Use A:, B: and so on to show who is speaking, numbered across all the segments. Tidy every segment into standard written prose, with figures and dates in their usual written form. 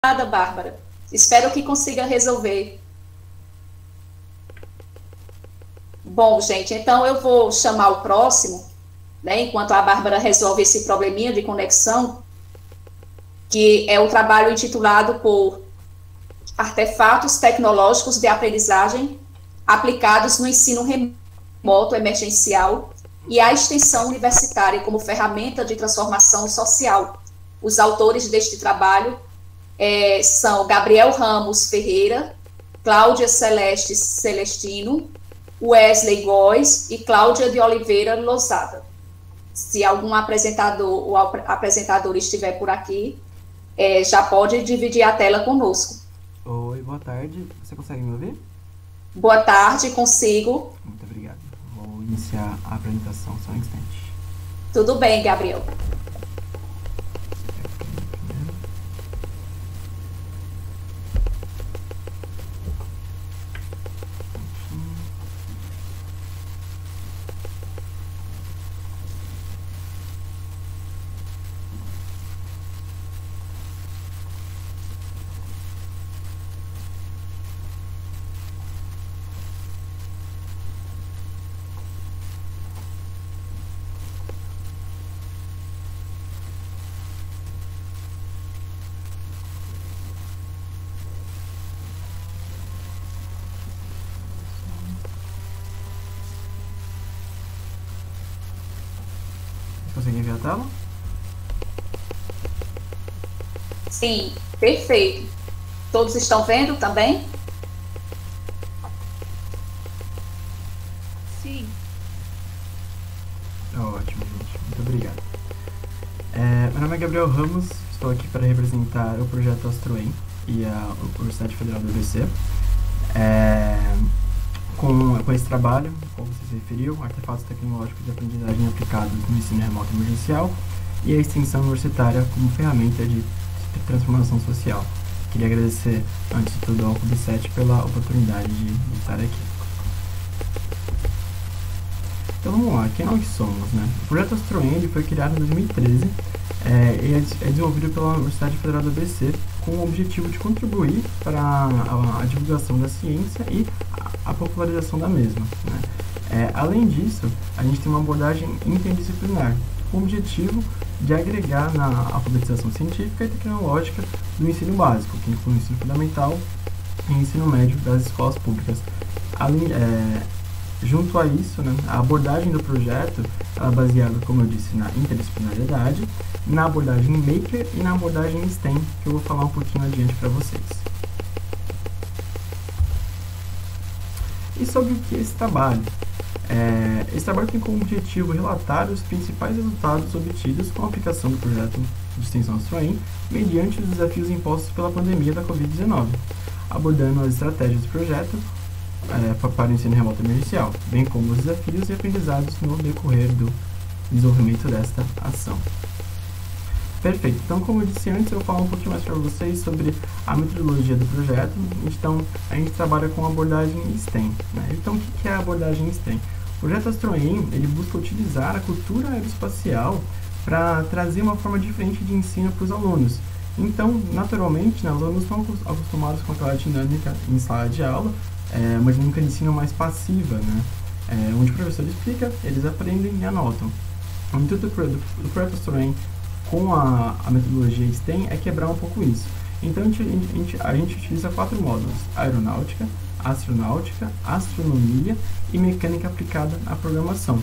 A: Nada, Bárbara. Espero que consiga resolver. Bom, gente, então eu vou chamar o próximo, né, enquanto a Bárbara resolve esse probleminha de conexão, que é o trabalho intitulado por Artefatos Tecnológicos de Aprendizagem aplicados no ensino remoto emergencial e a extensão universitária como ferramenta de transformação social. Os autores deste trabalho são Gabriel Ramos Ferreira, Cláudia Celeste Celestino, Wesley Góes e Cláudia de Oliveira Lozada. Se algum apresentador ou apresentadora estiver por aqui, já pode dividir a tela conosco.
B: Oi, boa tarde. Você consegue me ouvir?
A: Boa tarde, consigo.
B: Muito obrigado. Vou iniciar a apresentação só um instante.
A: Tudo bem, Gabriel.
B: Consegue ver a tela?
A: Sim, perfeito. Todos estão vendo também?
C: Sim.
B: Ótimo, gente. Muito obrigado. Meu nome é Gabriel Ramos, estou aqui para representar o projeto AstroEm e a Universidade Federal do ABC. Com esse trabalho, como você se referiu, artefatos tecnológicos de aprendizagem aplicados no ensino remoto emergencial e a extensão universitária como ferramenta de transformação social. Queria agradecer, antes de tudo, ao CUB7 pela oportunidade de estar aqui. Então vamos lá, quem nós somos, né? O projeto AstroEm foi criado em 2013 e é desenvolvido pela Universidade Federal do ABC com o objetivo de contribuir para a divulgação da ciência e a popularização da mesma, né? Além disso, a gente tem uma abordagem interdisciplinar com o objetivo de agregar na alfabetização científica e tecnológica do ensino básico, que inclui o ensino fundamental e ensino médio das escolas públicas. Junto a isso, né, a abordagem do projeto é baseada, como eu disse, na interdisciplinariedade, na abordagem Maker e na abordagem STEM, que eu vou falar um pouquinho adiante para vocês. E sobre o que é esse trabalho? Esse trabalho tem como objetivo relatar os principais resultados obtidos com a aplicação do projeto de extensão AstroEm mediante os desafios impostos pela pandemia da Covid-19, abordando as estratégias do projeto para o ensino remoto emergencial, bem como os desafios e aprendizados no decorrer do desenvolvimento desta ação. Perfeito, então como eu disse antes, eu vou falar um pouquinho mais para vocês sobre a metodologia do projeto. Então, a gente trabalha com a abordagem STEM, né? Então, o que é a abordagem STEM? O projeto AstroEm, ele busca utilizar a cultura aeroespacial para trazer uma forma diferente de ensino para os alunos. Então, naturalmente, né, os alunos estão acostumados com aquela dinâmica em sala de aula, uma dinâmica de ensino mais passiva, né? Onde o professor explica, eles aprendem e anotam. O intuito do projeto AstroEm com a metodologia STEM é quebrar um pouco isso. Então, a gente utiliza 4 módulos: aeronáutica, astronáutica, astronomia e mecânica aplicada à programação.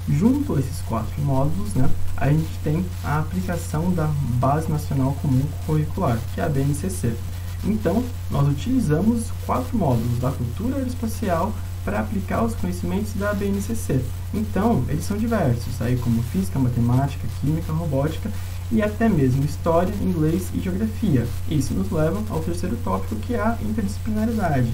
B: Junto a esses 4 módulos, né, a gente tem a aplicação da Base Nacional Comum Curricular, que é a BNCC. Então, nós utilizamos 4 módulos da cultura aeroespacial para aplicar os conhecimentos da BNCC. Então, eles são diversos, aí como física, matemática, química, robótica e até mesmo história, inglês e geografia. Isso nos leva ao terceiro tópico, que é a interdisciplinaridade.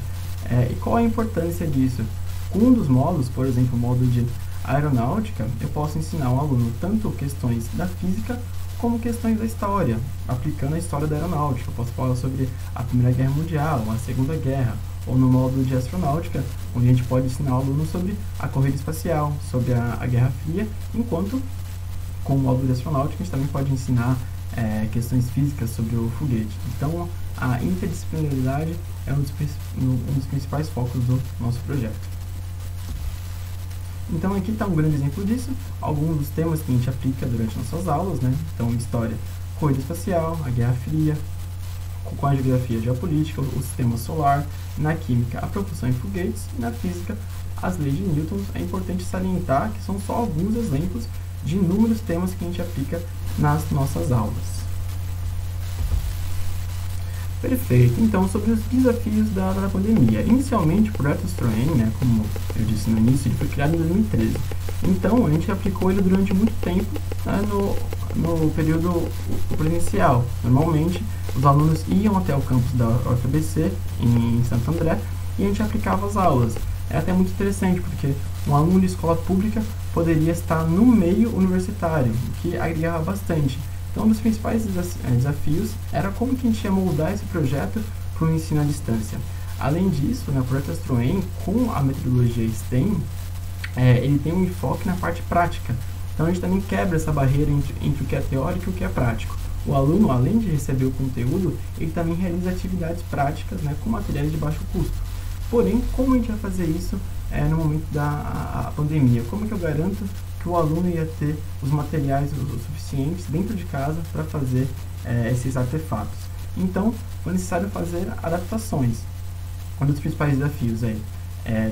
B: E qual a importância disso? Com um dos módulos, por exemplo, o módulo de aeronáutica, eu posso ensinar ao aluno tanto questões da física como questões da história, aplicando a história da aeronáutica. Eu posso falar sobre a Primeira Guerra Mundial, a Segunda Guerra, ou no módulo de astronáutica, onde a gente pode ensinar ao aluno sobre a corrida espacial, sobre a Guerra Fria, enquanto com o módulo de astronáutica a gente também pode ensinar questões físicas sobre o foguete. Então, a interdisciplinaridade é um dos principais focos do nosso projeto. Então aqui está um grande exemplo disso, alguns dos temas que a gente aplica durante nossas aulas, né? Então, história, corrida espacial, a Guerra Fria, com a geografia geopolítica, o sistema solar, na química, a propulsão em foguetes, e na física, as leis de Newton. É importante salientar que são só alguns exemplos de inúmeros temas que a gente aplica nas nossas aulas. Perfeito. Então, sobre os desafios da pandemia. Inicialmente, o projeto Astroem, né, como eu disse no início, ele foi criado em 2013. Então, a gente aplicou ele durante muito tempo, né, no período presencial. Normalmente, os alunos iam até o campus da UFABC, em Santo André, e a gente aplicava as aulas. É até muito interessante, porque um aluno de escola pública poderia estar no meio universitário, o que agregava bastante. Então, um dos principais desafios era como que a gente ia moldar esse projeto para o ensino à distância. Além disso, o projeto Astroem, com a metodologia STEM, ele tem um enfoque na parte prática. Então, a gente também quebra essa barreira entre o que é teórico e o que é prático. O aluno, além de receber o conteúdo, ele também realiza atividades práticas, né, com materiais de baixo custo. Porém, como a gente vai fazer isso no momento da pandemia? Como que eu garanto que o aluno ia ter os materiais o suficientes dentro de casa para fazer esses artefatos? Então, foi necessário fazer adaptações. Um dos principais desafios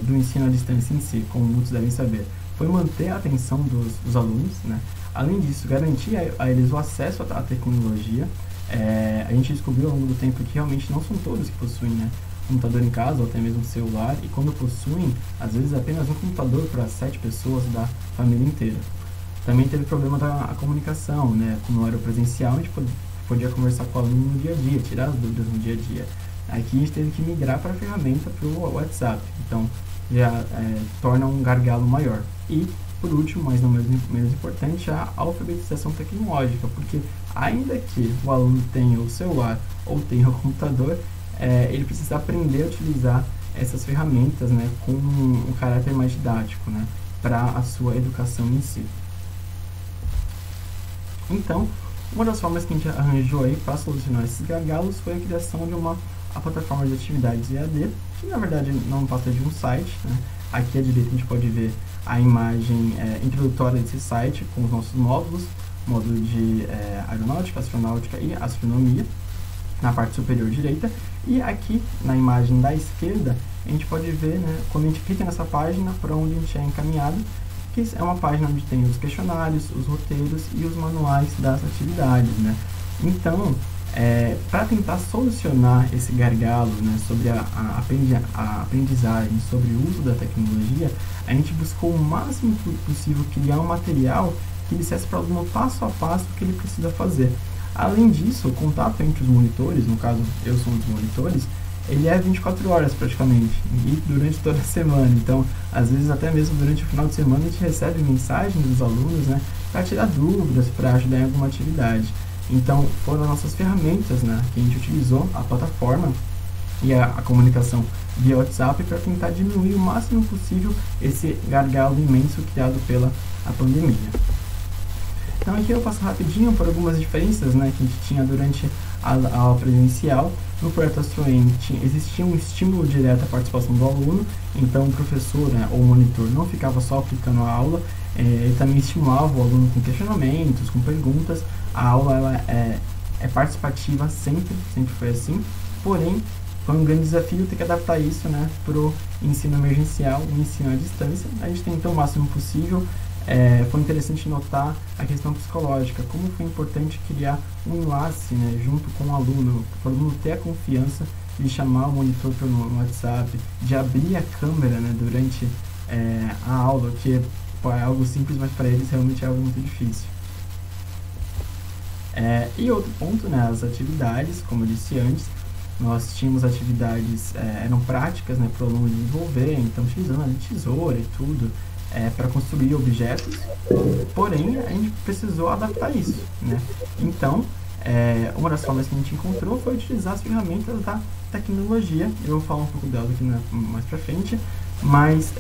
B: do ensino à distância em si, como muitos devem saber, foi manter a atenção dos alunos, né? Além disso, garantir a eles o acesso à tecnologia. A gente descobriu ao longo do tempo que realmente não são todos que possuem, né, computador em casa ou até mesmo celular, e quando possuem, às vezes apenas um computador para 7 pessoas da família inteira. Também teve problema da comunicação, né? Como era o presencial, a gente podia conversar com o aluno no dia a dia, tirar as dúvidas no dia a dia. Aqui a gente teve que migrar para a ferramenta, para o WhatsApp, então já torna um gargalo maior. E, por último, mas não menos importante, a alfabetização tecnológica, porque ainda que o aluno tenha o celular ou tenha o computador, ele precisa aprender a utilizar essas ferramentas, né, com um caráter mais didático, né, para a sua educação em si. Então, uma das formas que a gente arranjou aí para solucionar esses gargalos foi a criação de a plataforma de atividades EAD, que na verdade não passa de um site, né. Aqui à direita a gente pode ver a imagem introdutória desse site com os nossos módulos, módulo de aeronáutica, astronáutica e astronomia, na parte superior direita, e aqui na imagem da esquerda a gente pode ver, né, quando a gente clica nessa página, para onde a gente é encaminhado, que é uma página onde tem os questionários, os roteiros e os manuais das atividades, né. Então, para tentar solucionar esse gargalo, né, sobre a aprendizagem, sobre o uso da tecnologia, a gente buscou o máximo possível criar um material que dissesse para o aluno passo a passo o que ele precisa fazer. Além disso, o contato entre os monitores, no caso eu sou um dos monitores, ele é 24 horas praticamente, e durante toda a semana. Então, às vezes até mesmo durante o final de semana a gente recebe mensagens dos alunos, né, para tirar dúvidas, para ajudar em alguma atividade. Então, foram as nossas ferramentas, né, que a gente utilizou, a plataforma e a comunicação via WhatsApp, para tentar diminuir o máximo possível esse gargalo imenso criado pela pandemia. Então aqui eu passo rapidinho por algumas diferenças, né, que a gente tinha durante a aula presencial. No projeto Astroem existia um estímulo direto à participação do aluno, então o professor, né, ou o monitor não ficava só aplicando a aula, ele também estimulava o aluno com questionamentos, com perguntas. A aula ela é participativa sempre foi assim, porém foi um grande desafio ter que adaptar isso, né, para o ensino emergencial, o ensino à distância. A gente tentou o máximo possível. Foi interessante notar a questão psicológica, como foi importante criar um enlace, né, junto com o aluno, para o aluno ter a confiança de chamar o monitor no WhatsApp, de abrir a câmera, né, durante a aula, que é algo simples, mas para eles realmente é algo muito difícil. E outro ponto, né, as atividades, como eu disse antes, nós tínhamos atividades, eram práticas, né, para o aluno desenvolver, então utilizando a tesoura e tudo, para construir objetos, porém a gente precisou adaptar isso, né? Então, uma das formas que a gente encontrou foi utilizar as ferramentas da tecnologia. Eu vou falar um pouco delas aqui mais para frente, mas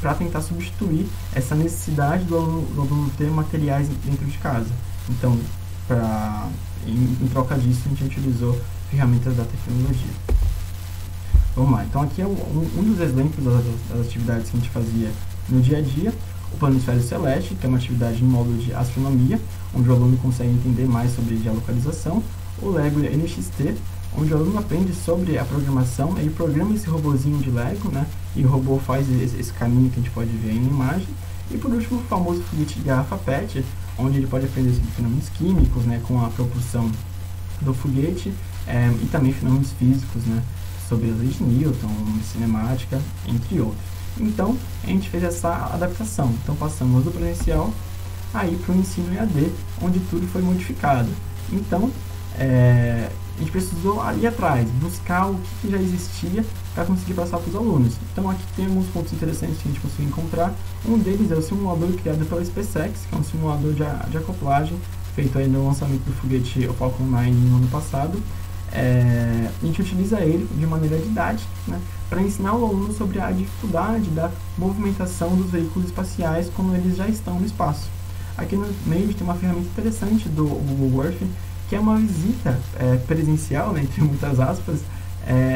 B: para tentar substituir essa necessidade do aluno ter materiais dentro de casa. Então, em troca disso, a gente utilizou ferramentas da tecnologia. Vamos lá, então aqui é um dos exemplos das atividades que a gente fazia no dia a dia. O Planisfério Celeste, que é uma atividade no módulo de astronomia, onde o aluno consegue entender mais sobre geolocalização. O Lego NXT, onde o aluno aprende sobre a programação, ele programa esse robozinho de Lego, né, e o robô faz esse caminho que a gente pode ver aí na imagem. E por último, o famoso foguete de garrafa PET, onde ele pode aprender sobre fenômenos químicos, né, com a propulsão do foguete, e também fenômenos físicos, né, sobre as leis de Newton, cinemática, entre outros. Então, a gente fez essa adaptação. Então, passamos do presencial aí para o ensino EAD, onde tudo foi modificado. Então, a gente precisou ali atrás buscar o que já existia para conseguir passar para os alunos. Então, aqui tem alguns pontos interessantes que a gente conseguiu encontrar. Um deles é o simulador criado pela SpaceX, que é um simulador de acoplagem, feito aí no lançamento do foguete Falcon 9 no ano passado. A gente utiliza ele de maneira didática, né, para ensinar o aluno sobre a dificuldade da movimentação dos veículos espaciais quando eles já estão no espaço. Aqui no meio a gente tem uma ferramenta interessante do Google Earth, que é uma visita presencial, né, entre muitas aspas,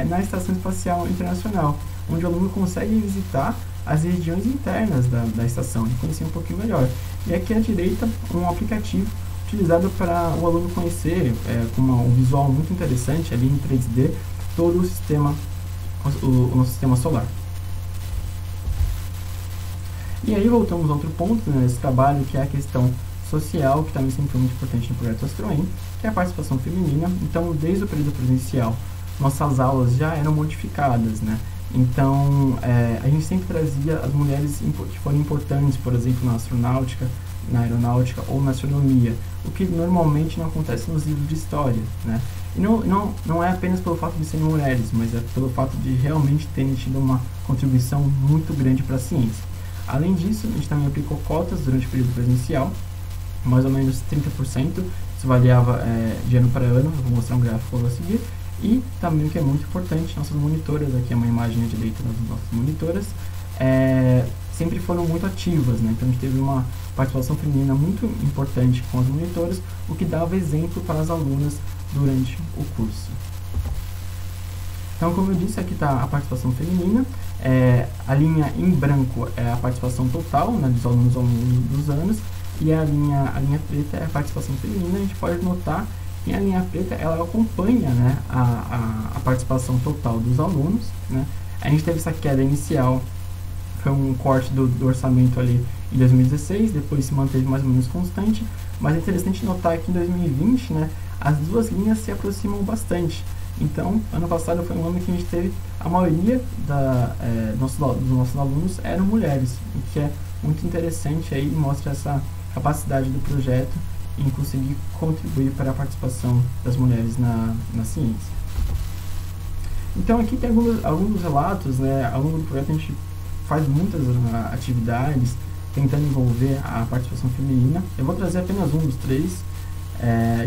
B: na Estação Espacial Internacional, onde o aluno consegue visitar as regiões internas da estação e conhecer um pouquinho melhor. E aqui à direita, um aplicativo utilizado para o aluno conhecer com um visual muito interessante ali em 3D todo o sistema, o nosso sistema solar. E aí voltamos a outro ponto nesse trabalho, que é a questão social, que também sempre foi muito importante no projeto AstroEM, que é a participação feminina. Então, desde o período presencial, nossas aulas já eram modificadas, né? Então, a gente sempre trazia as mulheres que foram importantes, por exemplo, na astronáutica, na aeronáutica ou na astronomia, o que normalmente não acontece nos livros de história, né? E não é apenas pelo fato de serem mulheres, mas é pelo fato de realmente terem tido uma contribuição muito grande para a ciência. Além disso, a gente também aplicou cotas durante o período presencial, mais ou menos 30%, isso variava de ano para ano, eu vou mostrar um gráfico logo a seguir. E também, o que é muito importante, nossas monitoras, aqui é uma imagem à direita das nossas monitoras, sempre foram muito ativas, né? Então a gente teve uma participação feminina muito importante com as monitoras, o que dava exemplo para as alunas durante o curso. Então, como eu disse, aqui está a participação feminina, a linha em branco é a participação total, né, dos alunos ao longo dos anos, e a linha preta é a participação feminina. A gente pode notar que a linha preta ela acompanha, né, a participação total dos alunos, né. A gente teve essa queda inicial, foi um corte do orçamento ali em 2016, depois se manteve mais ou menos constante, mas é interessante notar que em 2020, né, as duas linhas se aproximam bastante. Então, ano passado foi um ano que a gente teve a maioria dos nossos alunos eram mulheres, o que é muito interessante aí, mostra essa capacidade do projeto em conseguir contribuir para a participação das mulheres na ciência. Então aqui tem alguns relatos, né, ao longo do projeto a gente faz muitas atividades tentando envolver a participação feminina. Eu vou trazer apenas um dos três,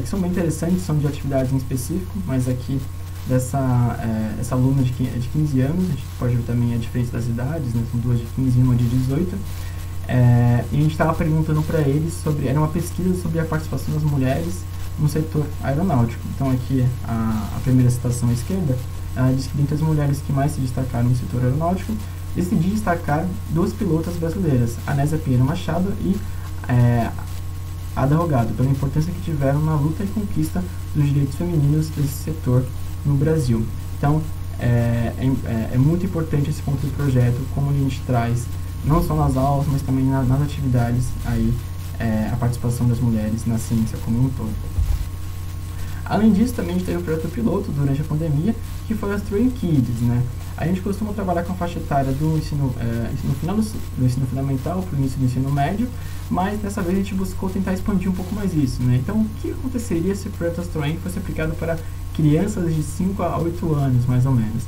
B: que são bem interessantes, são de atividades em específico, mas aqui essa aluna de 15 anos, a gente pode ver também a diferença das idades, né, são duas de 15 e uma de 18, e a gente estava perguntando para eles era uma pesquisa sobre a participação das mulheres no setor aeronáutico. Então aqui a primeira citação à esquerda diz que dentre as mulheres que mais se destacaram no setor aeronáutico, decidi destacar duas pilotas brasileiras, Anésia Pinheiro Machado e Ada Rogado, pela importância que tiveram na luta e conquista dos direitos femininos desse setor no Brasil. Então, é muito importante esse ponto do projeto, como a gente traz, não só nas aulas, mas também nas atividades, aí, a participação das mulheres na ciência como um todo. Além disso, também a gente teve o projeto piloto durante a pandemia, que foi o AstroEM Kids, né? A gente costuma trabalhar com a faixa etária do ensino final do ensino fundamental para o início do ensino médio, mas dessa vez a gente buscou tentar expandir um pouco mais isso, né? Então, o que aconteceria se o projeto AstroEM fosse aplicado para crianças de 5 a 8 anos, mais ou menos?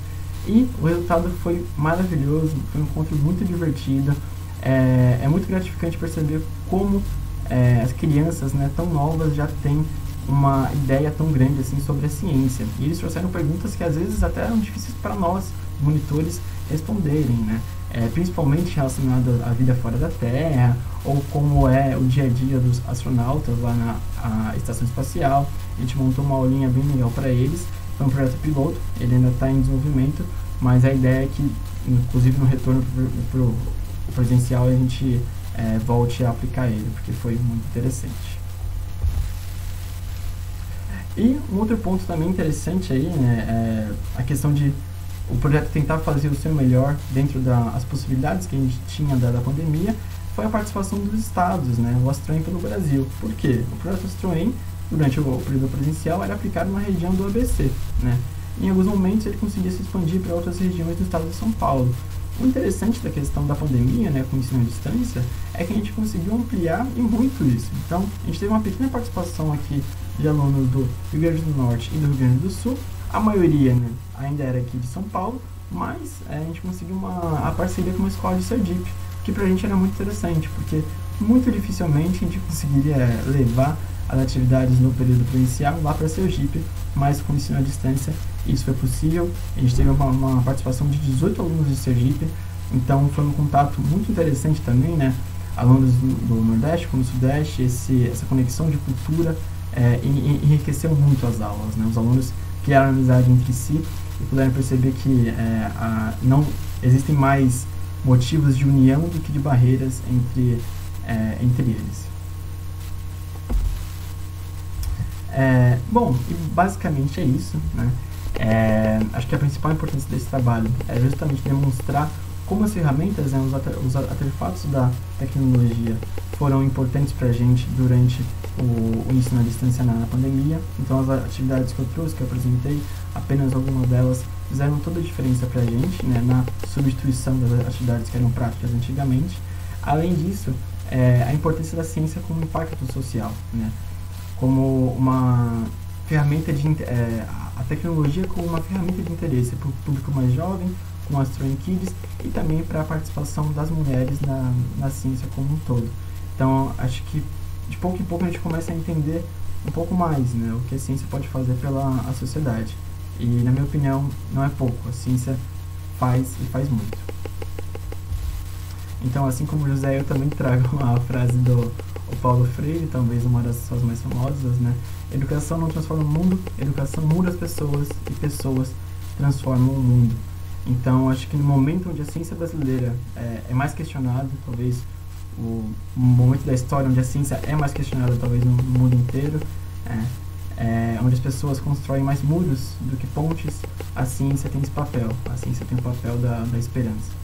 B: E o resultado foi maravilhoso, foi um encontro muito divertido. É muito gratificante perceber como as crianças, né, tão novas já têm uma ideia tão grande assim sobre a ciência. E eles trouxeram perguntas que às vezes até eram difíceis para nós, monitores, responderem, né? Principalmente relacionadas à vida fora da Terra, ou como é o dia a dia dos astronautas lá na estação espacial. A gente montou uma aulinha bem legal para eles, foi um projeto piloto, ele ainda está em desenvolvimento, mas a ideia é que, inclusive no retorno para o presencial, a gente volte a aplicar ele, porque foi muito interessante. E um outro ponto também interessante aí, né, é a questão de o projeto tentar fazer o seu melhor dentro das possibilidades que a gente tinha da pandemia, foi a participação dos estados, né, o Astroem pelo Brasil. Por quê? O projeto Astroem, durante o período presencial, era aplicado na região do ABC, né? Em alguns momentos ele conseguia se expandir para outras regiões do estado de São Paulo. O interessante da questão da pandemia, né, com o ensino à distância, é que a gente conseguiu ampliar e muito isso. Então, a gente teve uma pequena participação aqui de alunos do Rio Grande do Norte e do Rio Grande do Sul. A maioria, né, ainda era aqui de São Paulo, mas a gente conseguiu a parceria com uma escola de Sergipe, que pra gente era muito interessante, porque muito dificilmente a gente conseguiria levar as atividades no período presencial lá para Sergipe, mas com o ensino à distância isso foi possível. A gente teve uma participação de 18 alunos de Sergipe, então foi um contato muito interessante também, né? Alunos do Nordeste com o Sudeste, essa conexão de cultura enriqueceu muito as aulas, né? Os alunos criaram amizade entre si e puderam perceber que não existem mais motivos de união do que de barreiras entre eles. Bom, e basicamente é isso, né? Acho que a principal importância desse trabalho é justamente demonstrar como as ferramentas, né, os artefatos da tecnologia foram importantes para a gente durante o ensino à distância na pandemia. Então as atividades que eu trouxe, que eu apresentei, apenas algumas delas fizeram toda a diferença para a gente, né, na substituição das atividades que eram práticas antigamente. Além disso, a importância da ciência como impacto social, né, como uma ferramenta a tecnologia como uma ferramenta de interesse para o público mais jovem, com o Astroem Kids, e também para a participação das mulheres na ciência como um todo. Então, acho que de pouco em pouco a gente começa a entender um pouco mais, né, o que a ciência pode fazer pela sociedade. E, na minha opinião, não é pouco. A ciência faz e faz muito. Então, assim como o José, eu também trago a frase do Paulo Freire, talvez uma das suas mais famosas, né? Educação não transforma o mundo, educação muda as pessoas e pessoas transformam o mundo. Então, acho que no momento onde a ciência brasileira é mais questionada, talvez o momento da história onde a ciência é mais questionada, talvez no mundo inteiro, onde as pessoas constroem mais muros do que pontes, a ciência tem esse papel. A ciência tem o papel da esperança.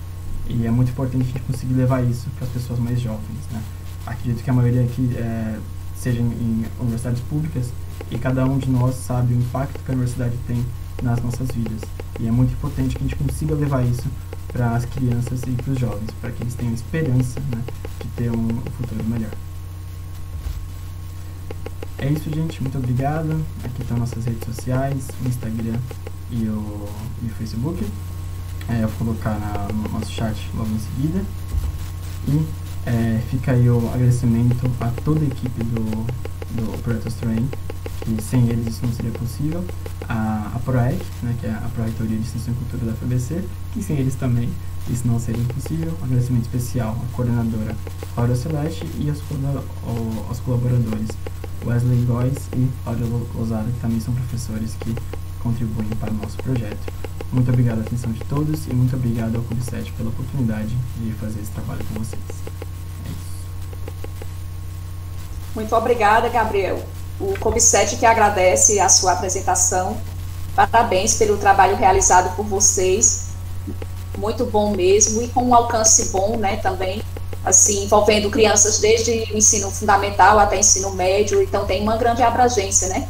B: E é muito importante a gente conseguir levar isso para as pessoas mais jovens, né? Acredito que a maioria aqui seja em universidades públicas, e cada um de nós sabe o impacto que a universidade tem nas nossas vidas. E é muito importante que a gente consiga levar isso para as crianças e para os jovens, para que eles tenham esperança, né, de ter um futuro melhor. É isso, gente. Muito obrigado. Aqui estão nossas redes sociais, o Instagram e o Facebook. Eu vou colocar no nosso chat logo em seguida. E fica aí o agradecimento a toda a equipe do Projeto Astroem, que sem eles isso não seria possível. A PROEC, né, que é a Pró-Reitoria de Extensão e Cultura da FABC, que sem eles também isso não seria possível. Um agradecimento especial à coordenadora Cláudia Celeste e aos colaboradores Wesley Góes e Cláudia Lozada, que também são professores que contribuem para o nosso projeto. Muito obrigado à atenção de todos e muito obrigado ao Cub7 pela oportunidade de fazer esse trabalho com vocês. É isso.
A: Muito obrigada, Gabriel. O Cub7 que agradece a sua apresentação. Parabéns pelo trabalho realizado por vocês. Muito bom mesmo, e com um alcance bom, né, também, assim, envolvendo crianças desde o ensino fundamental até ensino médio, então tem uma grande abrangência, né?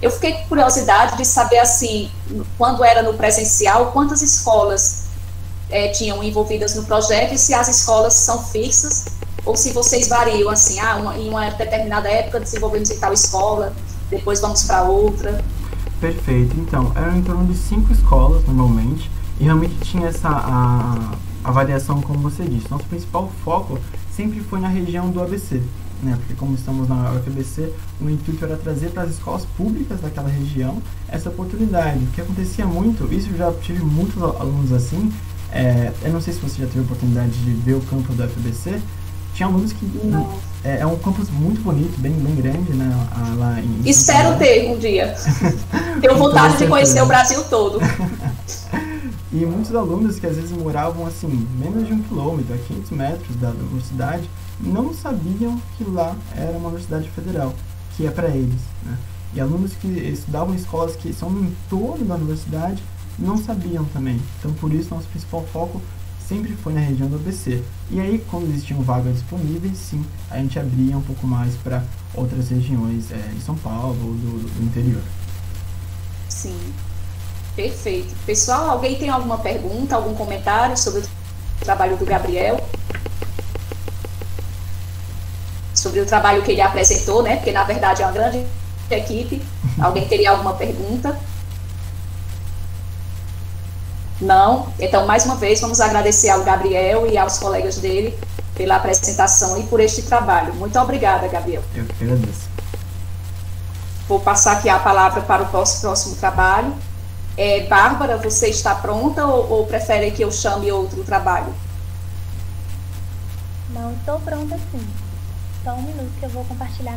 A: Eu fiquei com curiosidade de saber, assim, quando era no presencial, quantas escolas tinham envolvidas no projeto, e se as escolas são fixas, ou se vocês variam, assim, em uma determinada época desenvolvemos em tal escola, depois vamos para outra.
B: Perfeito. Então, eram em torno de 5 escolas, normalmente, e realmente tinha a variação, como você disse. Nosso principal foco sempre foi na região do ABC, né? Porque como estamos na UFABC, o intuito era trazer para as escolas públicas daquela região essa oportunidade. O que acontecia muito, isso eu já tive muitos alunos assim, eu não sei se você já teve a oportunidade de ver o campus da UFABC, tinha alunos que É um campus muito bonito, bem grande, né? Lá em
A: Espero ter um dia. Tenho vontade de conhecer o Brasil todo.
B: E muitos alunos que às vezes moravam assim, menos de 1 quilômetro, a 500 metros da universidade, não sabiam que lá era uma universidade federal, que é para eles, né? E alunos que estudavam em escolas que são no entorno da universidade não sabiam também. Então, por isso, nosso principal foco sempre foi na região do ABC. E aí, quando existiam vagas disponíveis, sim, a gente abria um pouco mais para outras regiões em São Paulo ou do interior.
A: Sim, perfeito. Pessoal, alguém tem alguma pergunta, algum comentário sobre o trabalho do Gabriel? Sobre o trabalho que ele apresentou, né? Porque, na verdade, é uma grande equipe. Alguém teria alguma pergunta? Não? Então, mais uma vez, vamos agradecer ao Gabriel e aos colegas dele pela apresentação e por este trabalho. Muito obrigada, Gabriel.
B: Eu que agradeço.
A: Vou passar aqui a palavra para o próximo trabalho. Bárbara, você está pronta ou prefere que eu chame outro trabalho?
C: Não, estou pronta sim. Só um minuto que eu vou compartilhar.